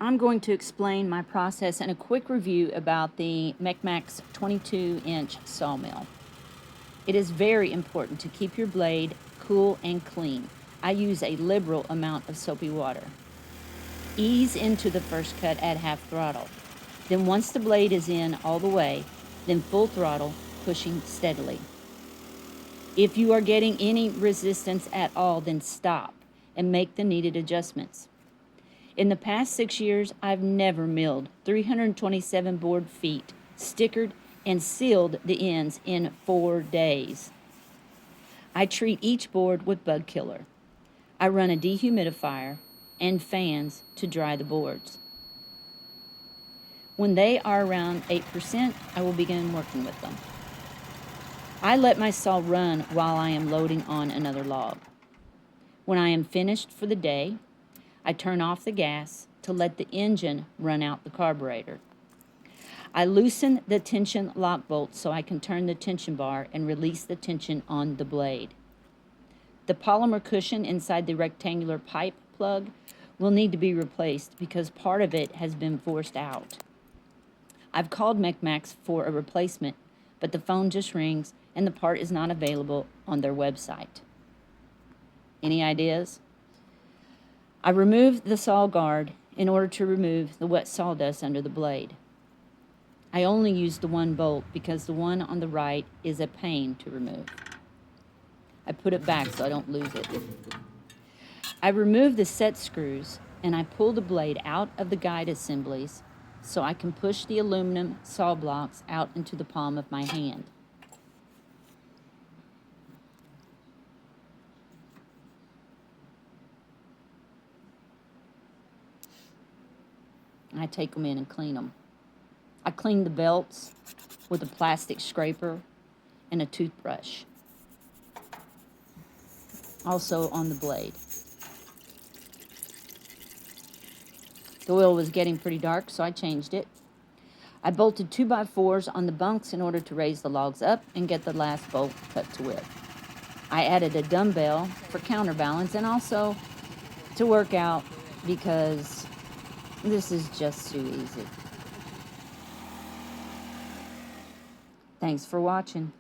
I'm going to explain my process and a quick review about the MechMaxx 22-inch sawmill. It is very important to keep your blade cool and clean. I use a liberal amount of soapy water. Ease into the first cut at half throttle. Then once the blade is in all the way, then full throttle, pushing steadily. If you are getting any resistance at all, then stop and make the needed adjustments. In the past 6 years, I've never milled 327 board feet, stickered and sealed the ends in 4 days. I treat each board with bug killer. I run a dehumidifier and fans to dry the boards. When they are around 8%, I will begin working with them. I let my saw run while I am loading on another log. When I am finished for the day, I turn off the gas to let the engine run out the carburetor. I loosen the tension lock bolt so I can turn the tension bar and release the tension on the blade. The polymer cushion inside the rectangular pipe plug will need to be replaced because part of it has been forced out. I've called MechMaxx for a replacement, but the phone just rings and the part is not available on their website. Any ideas? I removed the saw guard in order to remove the wet sawdust under the blade. I only used the one bolt because the one on the right is a pain to remove. I put it back so I don't lose it. I removed the set screws and I pull the blade out of the guide assemblies so I can push the aluminum saw blocks out into the palm of my hand. I take them in and clean them. I clean the belts with a plastic scraper and a toothbrush. Also on the blade. The oil was getting pretty dark, so I changed it. I bolted 2x4s on the bunks in order to raise the logs up and get the last bolt cut to width. I added a dumbbell for counterbalance and also to work out because this is just too easy. Thanks for watching.